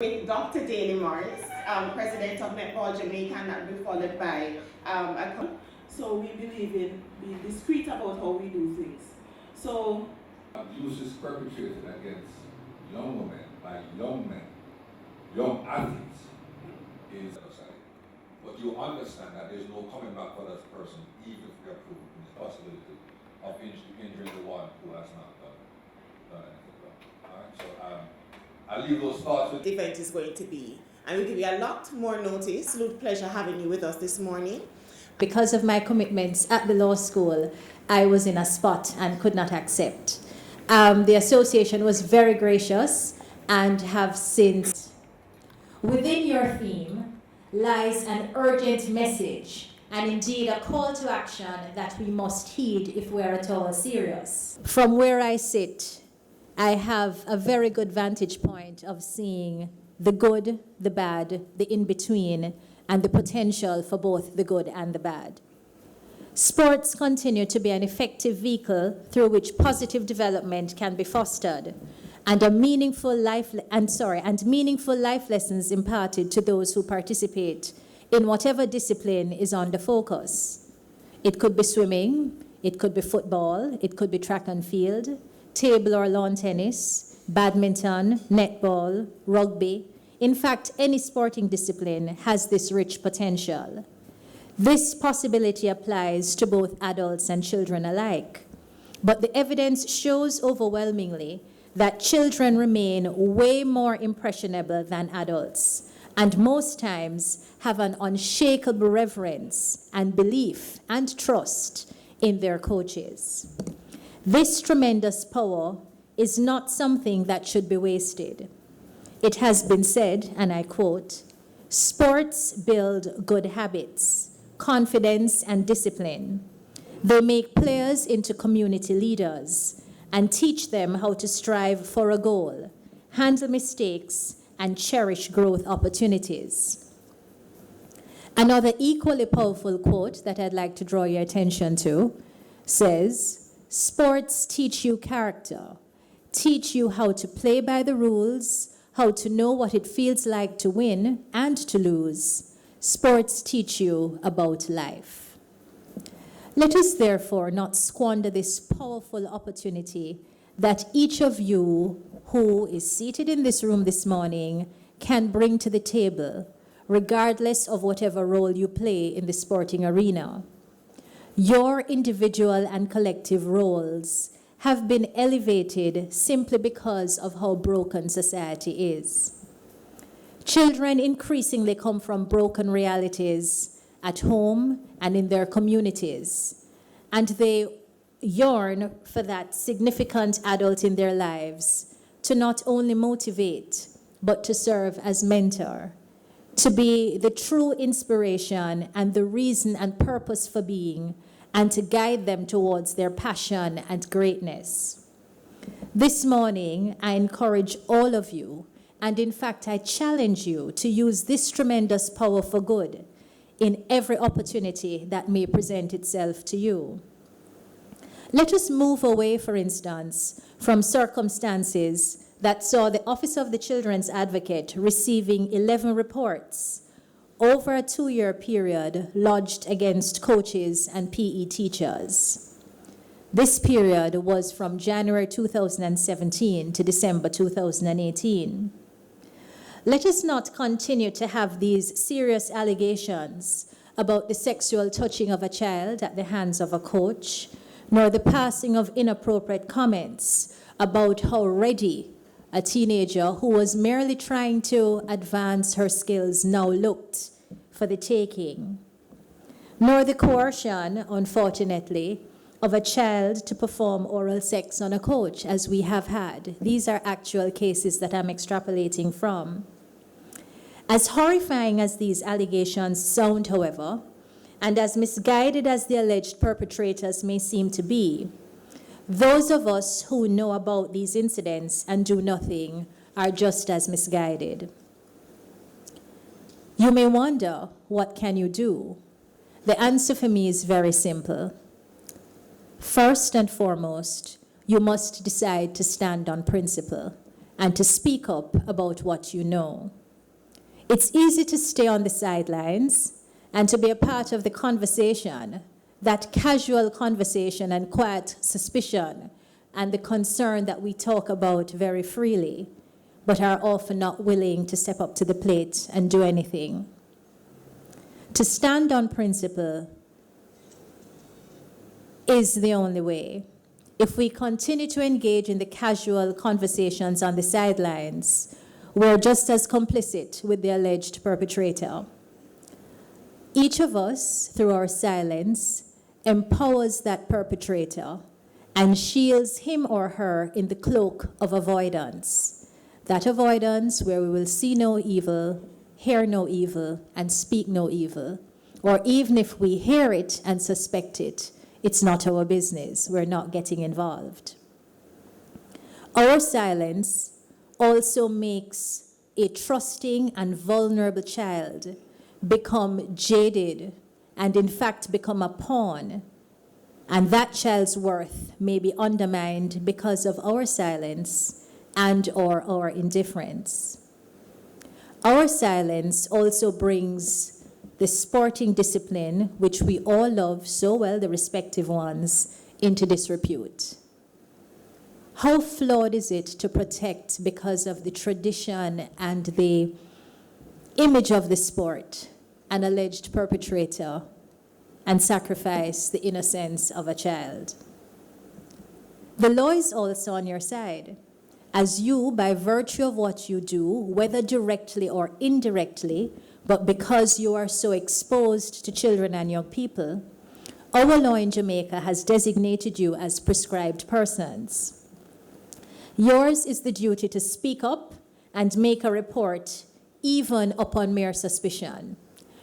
With Dr. Daly Morris, President of Netball Jamaica, and that will be followed by a. So we believe in being discreet about how we do things. So abuse is perpetrated against young women by young men, young athletes is society. But you understand that there's no coming back for that person, even if we are proven the possibility of injuring the one who has not done anything wrong. Alright, so I leave those thoughts with the event is going to be. And we'll give you a lot more notice. Absolute pleasure having you with us this morning. Because of my commitments at the law school, I was in a spot and could not accept. The association was very gracious and have since. Within your theme lies an urgent message and indeed a call to action that we must heed if we're at all serious. From where I sit, I have a very good vantage point of seeing the good, the bad, the in-between, and the potential for both the good and the bad. Sports continue to be an effective vehicle through which positive development can be fostered and meaningful life lessons imparted to those who participate in whatever discipline is under focus. It could be swimming, it could be football, it could be track and field, table or lawn tennis, badminton, netball, rugby. In fact, any sporting discipline has this rich potential. This possibility applies to both adults and children alike. But the evidence shows overwhelmingly that children remain way more impressionable than adults, and most times have an unshakable reverence and belief and trust in their coaches. This tremendous power is not something that should be wasted. It has been said, and I quote, "Sports build good habits, confidence, and discipline. They make players into community leaders and teach them how to strive for a goal, handle mistakes, and cherish growth opportunities." Another equally powerful quote that I'd like to draw your attention to says, "Sports teach you character, teach you how to play by the rules, how to know what it feels like to win and to lose. Sports teach you about life." Let us therefore not squander this powerful opportunity that each of you who is seated in this room this morning can bring to the table, regardless of whatever role you play in the sporting arena. Your individual and collective roles have been elevated simply because of how broken society is. Children increasingly come from broken realities at home and in their communities, and they yearn for that significant adult in their lives to not only motivate, but to serve as mentor, to be the true inspiration and the reason and purpose for being, and to guide them towards their passion and greatness. This morning, I encourage all of you, and in fact, I challenge you to use this tremendous power for good in every opportunity that may present itself to you. Let us move away, for instance, from circumstances that saw the Office of the Children's Advocate receiving 11 reports over a 2-year period lodged against coaches and PE teachers. This period was from January 2017 to December 2018. Let us not continue to have these serious allegations about the sexual touching of a child at the hands of a coach, nor the passing of inappropriate comments about how ready a teenager who was merely trying to advance her skills now looked for the taking, nor the coercion, unfortunately, of a child to perform oral sex on a coach, as we have had. These are actual cases that I'm extrapolating from. As horrifying as these allegations sound, however, and as misguided as the alleged perpetrators may seem to be, those of us who know about these incidents and do nothing are just as misguided. You may wonder, what can you do? The answer for me is very simple. First and foremost, you must decide to stand on principle. and to speak up about what you know. It's easy to stay on the sidelines and to be a part of the conversation, that casual conversation and quiet suspicion and the concern that we talk about very freely, but are often not willing to step up to the plate and do anything. To stand on principle is the only way. If we continue to engage in the casual conversations on the sidelines, we're just as complicit with the alleged perpetrator. Each of us, through our silence, empowers that perpetrator and shields him or her in the cloak of avoidance. That avoidance where we will see no evil, hear no evil, and speak no evil. Or even if we hear it and suspect it, it's not our business. We're not getting involved. Our silence also makes a trusting and vulnerable child become jaded and in fact become a pawn. And that child's worth may be undermined because of our silence and or our indifference. Our silence also brings the sporting discipline, which we all love so well, the respective ones, into disrepute. How flawed is it to protect because of the tradition and the image of the sport an alleged perpetrator and sacrifice the innocence of a child? The law is also on your side, as you, by virtue of what you do, whether directly or indirectly, but because you are so exposed to children and young people, our law in Jamaica has designated you as prescribed persons. Yours is the duty to speak up and make a report, even upon mere suspicion.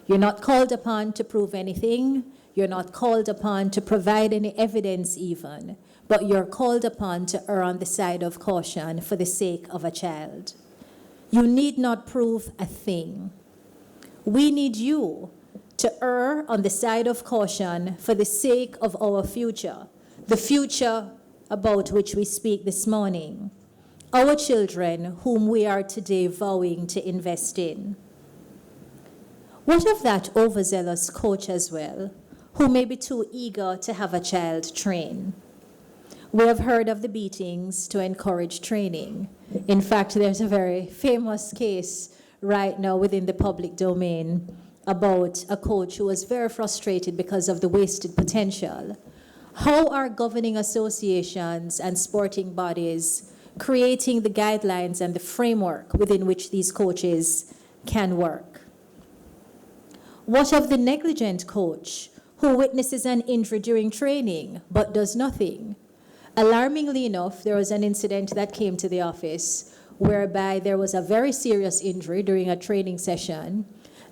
You're not called upon to prove anything. You're not called upon to provide any evidence even, but you're called upon to err on the side of caution for the sake of a child. You need not prove a thing. We need you to err on the side of caution for the sake of our future, the future about which we speak this morning, our children whom we are today vowing to invest in. What of that overzealous coach as well, who may be too eager to have a child train? We have heard of the beatings to encourage training. In fact, there's a very famous case right now within the public domain about a coach who was very frustrated because of the wasted potential. How are governing associations and sporting bodies creating the guidelines and the framework within which these coaches can work? What of the negligent coach who witnesses an injury during training but does nothing? Alarmingly enough, there was an incident that came to the office whereby there was a very serious injury during a training session,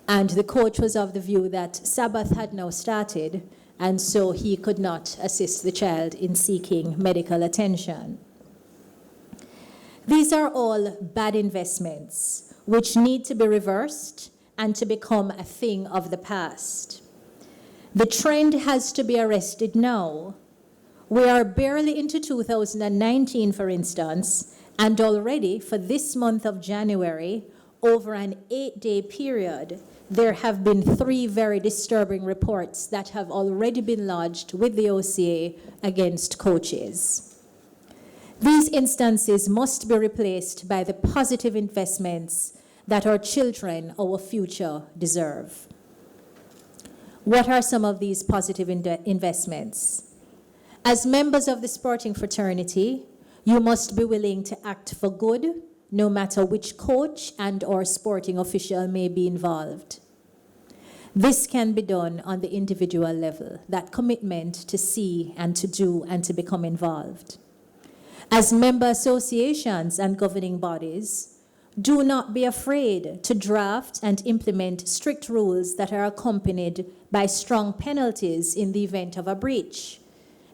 and the coach was of the view that Sabbath had now started, and so he could not assist the child in seeking medical attention. These are all bad investments which need to be reversed and to become a thing of the past. The trend has to be arrested now. We are barely into 2019, for instance, and already for this month of January, over an 8-day period, there have been 3 very disturbing reports that have already been lodged with the OCA against coaches. These instances must be replaced by the positive investments that our children, our future, deserve. What are some of these positive investments? As members of the sporting fraternity, you must be willing to act for good, no matter which coach and or sporting official may be involved. This can be done on the individual level, that commitment to see and to do and to become involved. As member associations and governing bodies, do not be afraid to draft and implement strict rules that are accompanied by strong penalties in the event of a breach.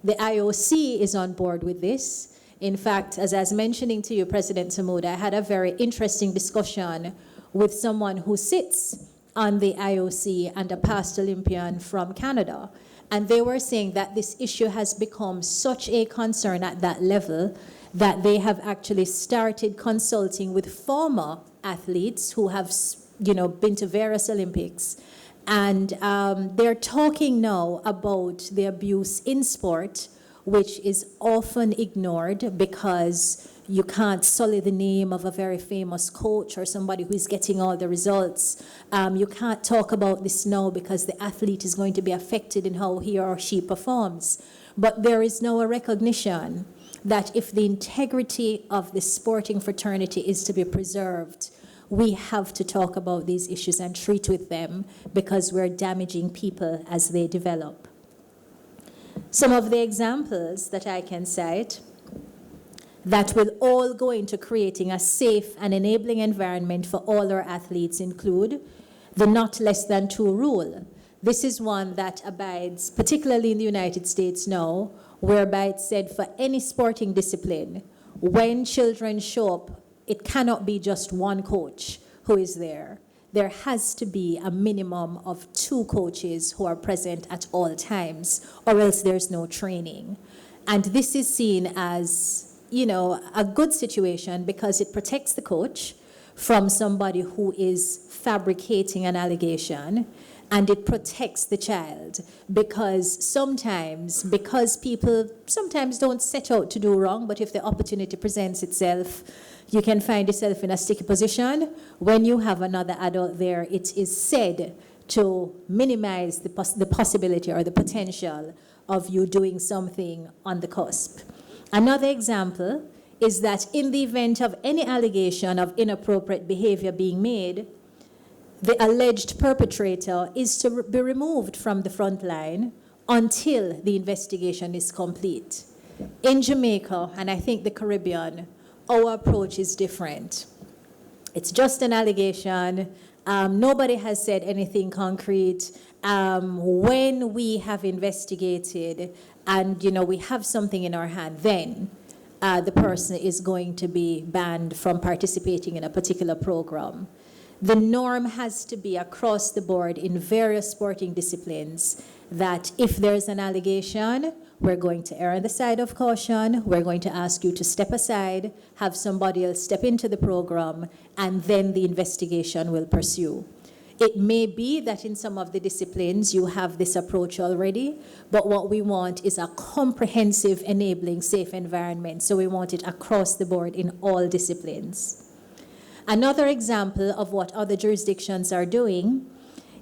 The IOC is on board with this. In fact, as I was mentioning to you, President Samuda, I had a very interesting discussion with someone who sits on the IOC and a past Olympian from Canada. And they were saying that this issue has become such a concern at that level that they have actually started consulting with former athletes who have, been to various Olympics. And they're talking now about the abuse in sport, which is often ignored because you can't sully the name of a very famous coach or somebody who's getting all the results. You can't talk about this now because the athlete is going to be affected in how he or she performs. But there is now a recognition that if the integrity of the sporting fraternity is to be preserved, we have to talk about these issues and treat with them because we're damaging people as they develop. Some of the examples that I can cite that will all go into creating a safe and enabling environment for all our athletes include the not less than 2 rule. This is one that abides, particularly in the United States now, whereby it's said for any sporting discipline, when children show up, it cannot be just one coach who is there. There has to be a minimum of 2 coaches who are present at all times, or else there's no training. And this is seen as, a good situation because it protects the coach from somebody who is fabricating an allegation, and it protects the child because people sometimes don't set out to do wrong, but if the opportunity presents itself, you can find yourself in a sticky position. When you have another adult there, it is said to minimize the possibility or the potential of you doing something on the cusp. Another example is that in the event of any allegation of inappropriate behavior being made, the alleged perpetrator is to be removed from the front line until the investigation is complete. In Jamaica, and I think the Caribbean, our approach is different. It's just an allegation. Nobody has said anything concrete. When we have investigated and we have something in our hand, then the person is going to be banned from participating in a particular program. The norm has to be across the board in various sporting disciplines that if there's an allegation, we're going to err on the side of caution. We're going to ask you to step aside, have somebody else step into the program, and then the investigation will pursue. It may be that in some of the disciplines you have this approach already, but what we want is a comprehensive, enabling, safe environment. So we want it across the board in all disciplines. Another example of what other jurisdictions are doing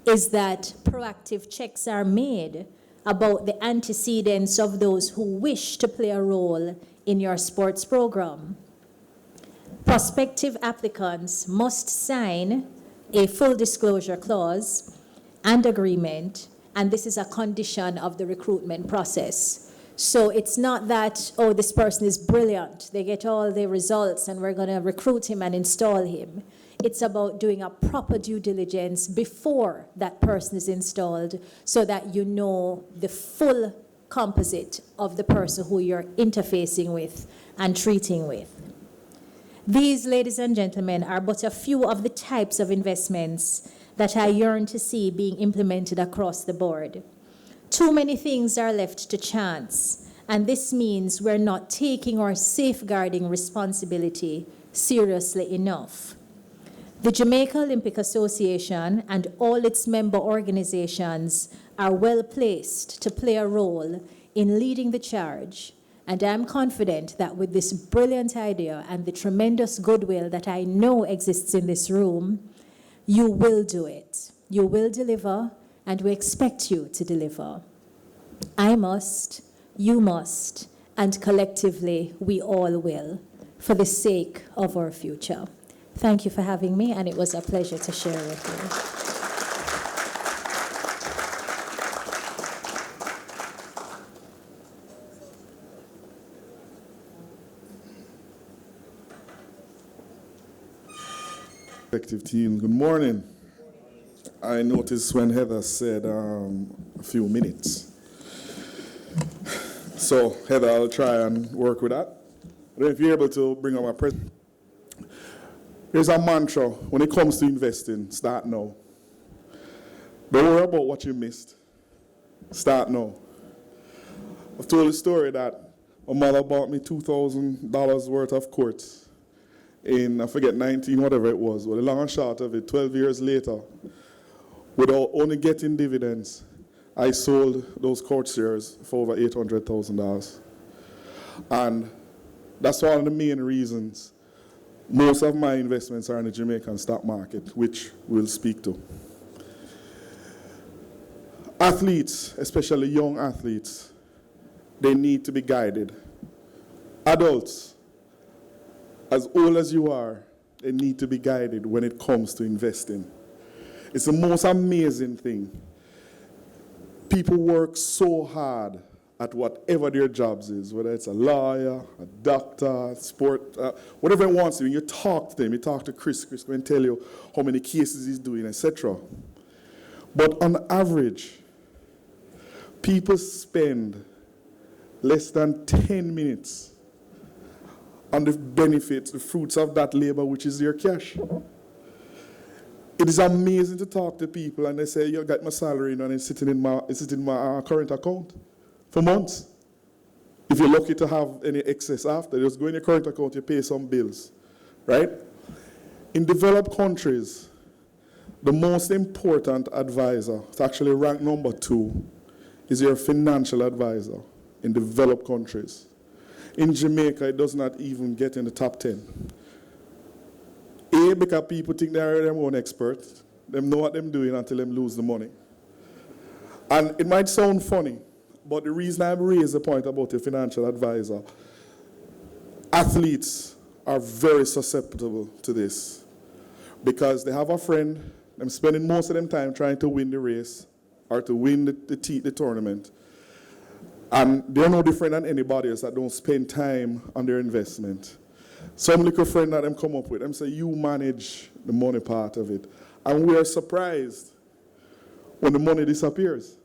is that proactive checks are made about the antecedents of those who wish to play a role in your sports program. Prospective applicants must sign a full disclosure clause and agreement, and this is a condition of the recruitment process. So it's not that, this person is brilliant, they get all the results and we're going to recruit him and install him. It's about doing a proper due diligence before that person is installed so that you know the full composite of the person who you're interfacing with and treating with. These, ladies and gentlemen, are but a few of the types of investments that I yearn to see being implemented across the board. Too many things are left to chance, and this means we're not taking our safeguarding responsibility seriously enough. The Jamaica Olympic Association and all its member organizations are well placed to play a role in leading the charge, and I'm confident that with this brilliant idea and the tremendous goodwill that I know exists in this room, you will do it. You will deliver, and we expect you to deliver. I must, you must, and collectively we all will, for the sake of our future. Thank you for having me, and it was a pleasure to share with you. Executive team, good morning. I noticed when Heather said a few minutes. So Heather, I'll try and work with that. But if you're able to bring up my present. Here's a mantra when it comes to investing, start now. Don't worry about what you missed. Start now. I've told a story that My mother bought me $2,000 worth of quartz in, I forget, 19, whatever it was. Well, the long and short of it, 12 years later, without only getting dividends, I sold those quartz shares for over $800,000. And that's one of the main reasons most of my investments are in the Jamaican stock market, which we'll speak to. Athletes, especially young athletes, they need to be guided. Adults, as old as you are, they need to be guided when it comes to investing. It's the most amazing thing. People work so hard at whatever their jobs is, whether it's a lawyer, a doctor, sport, whatever it wants to be. You talk to them, you talk to Chris can tell you how many cases he's doing, etc. But on average, people spend less than 10 minutes on the benefits, the fruits of that labor, which is their cash. It is amazing to talk to people and they say, you got my salary and it's sitting in my current account for months. If you're lucky to have any excess after, just go in your current account, you pay some bills, right? In developed countries, the most important advisor, it's actually ranked number 2, is your financial advisor in developed countries. In Jamaica, it does not even get in the top 10. Because people think they are their own experts. They know what they're doing until they lose the money. And it might sound funny, but the reason I raise the point about a financial advisor, athletes are very susceptible to this because they have a friend, they're spending most of their time trying to win the race or to win the tournament. And they're no different than anybody else that don't spend time on their investment. Some little friend that them come up with, them say, you manage the money part of it. And we are surprised when the money disappears.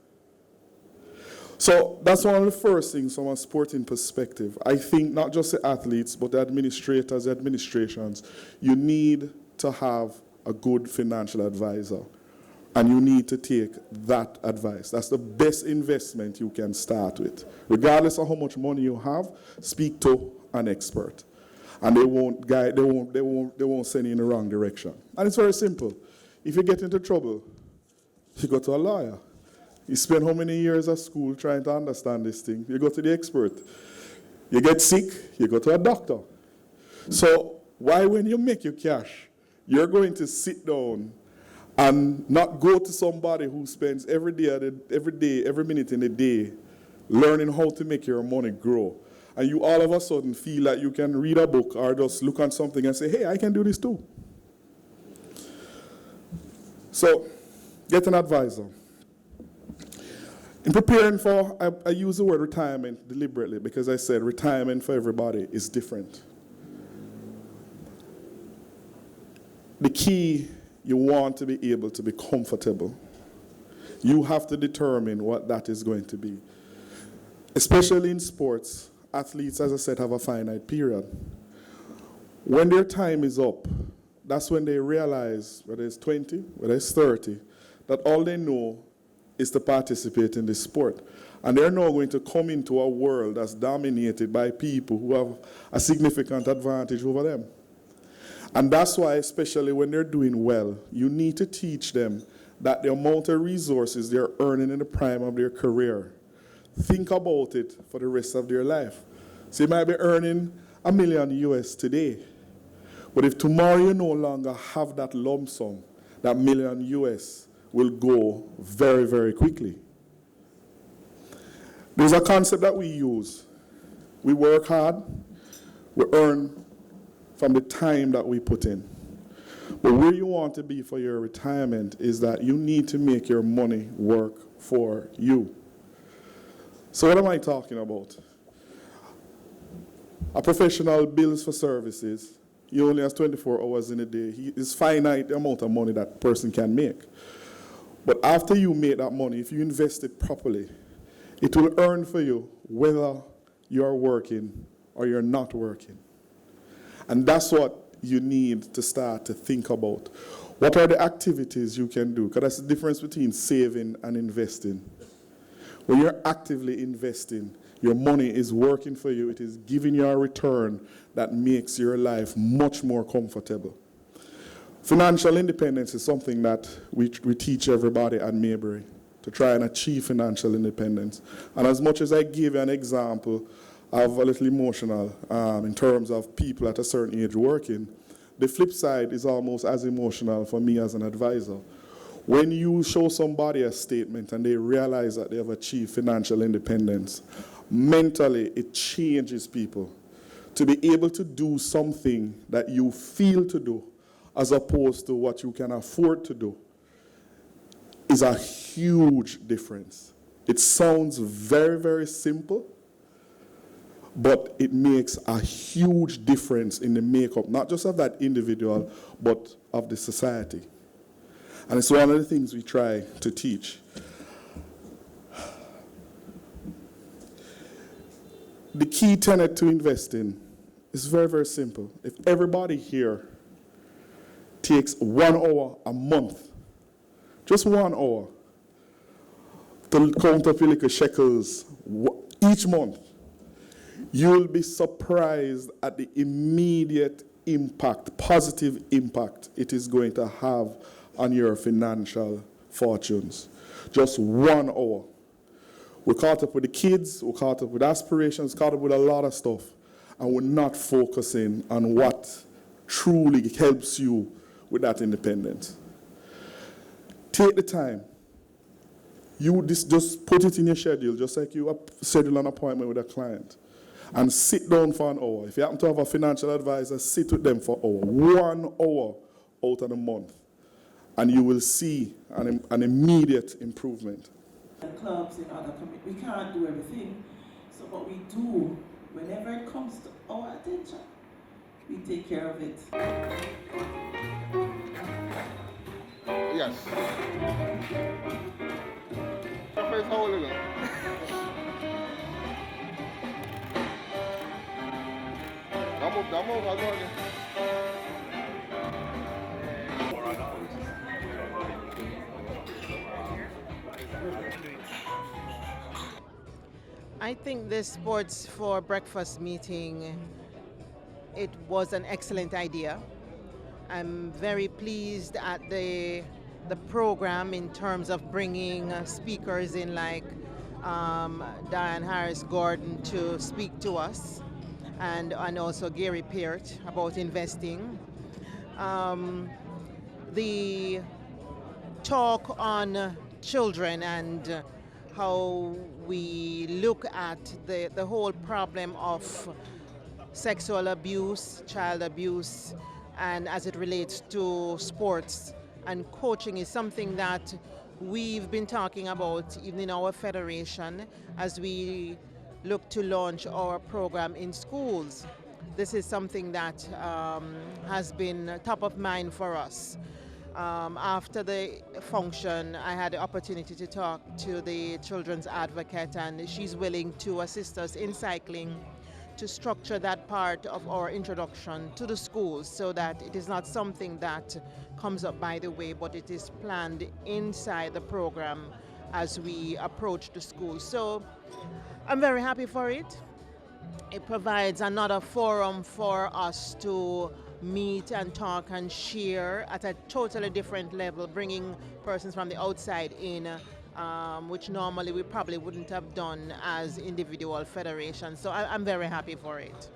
So that's one of the first things from a sporting perspective. I think not just the athletes, but the administrators, the administrations, you need to have a good financial advisor. And you need to take that advice. That's the best investment you can start with. Regardless of how much money you have, speak to an expert. And they won't send you in the wrong direction. And it's very simple. If you get into trouble, you go to a lawyer. You spend how many years at school trying to understand this thing? You go to the expert. You get sick, you go to a doctor. So why when you make your cash, you're going to sit down and not go to somebody who spends every minute in the day learning how to make your money grow. And you all of a sudden feel like you can read a book or just look at something and say, hey, I can do this too. So, get an advisor. In preparing for, I use the word retirement deliberately because I said retirement for everybody is different. The key, you want to be able to be comfortable. You have to determine what that is going to be. Especially in sports, athletes, as I said, have a finite period. When their time is up, that's when they realize, whether it's 20, whether it's 30, that all they know is to participate in this sport. And they're now going to come into a world that's dominated by people who have a significant advantage over them. And that's why, especially when they're doing well, you need to teach them that the amount of resources they're earning in the prime of their career, think about it for the rest of their life. So you might be earning $1 million US today, but if tomorrow you no longer have that lump sum, that $1 million US will go very, very quickly. There's a concept that we use. We work hard, we earn from the time that we put in. But where you want to be for your retirement is that you need to make your money work for you. So what am I talking about? A professional bills for services. He only has 24 hours in a day. It's finite the amount of money that person can make. But after you make that money, if you invest it properly, it will earn for you whether you're working or you're not working. And that's what you need to start to think about. What are the activities you can do? Because that's the difference between saving and investing. When you're actively investing, Your money is working for you. It is giving you a return that makes your life much more comfortable. Financial independence is something that we teach everybody at Maybury to try and achieve financial independence. And as much as I gave you an example of a little emotional in terms of people at a certain age working, the flip side is almost as emotional for me as an advisor. When you show somebody a statement and they realize that they have achieved financial independence, mentally it changes people. To be able to do something that you feel to do as opposed to what you can afford to do is a huge difference. It sounds very, very simple, but it makes a huge difference in the makeup, not just of that individual, but of the society. And it's one of the things we try to teach. The key tenet to investing is very, very simple. If everybody here takes 1 hour a month, just 1 hour, to count up your little shekels each month, you'll be surprised at the immediate impact, positive impact it is going to have on your financial fortunes. Just 1 hour. We're caught up with the kids, we're caught up with aspirations, caught up with a lot of stuff, and we're not focusing on what truly helps you with that independence. Take the time. Just put it in your schedule, just like you schedule an appointment with a client. And sit down for an hour. If you happen to have a financial advisor, sit with them for an hour. 1 hour out of the month. And you will see an immediate improvement. And clubs in other communities, we can't do everything. So what we do, whenever it comes to our attention, we take care of it. Yes. How old are you? Damo, I think this Sports for Breakfast meeting, it was an excellent idea. I'm very pleased at the program in terms of bringing speakers in like Diane Harris Gordon to speak to us, and also Gary Peart about investing. The talk on children and how we look at the whole problem of sexual abuse, child abuse, and as it relates to sports and coaching is something that we've been talking about even in our federation as we look to launch our program in schools. This is something that has been top of mind for us. After the function, I had the opportunity to talk to the children's advocate, and she's willing to assist us in cycling to structure that part of our introduction to the schools so that it is not something that comes up by the way, but it is planned inside the program as we approach the schools. So I'm very happy for it. It provides another forum for us to meet and talk and share at a totally different level, bringing persons from the outside in, which normally we probably wouldn't have done as individual federations. So I'm very happy for it.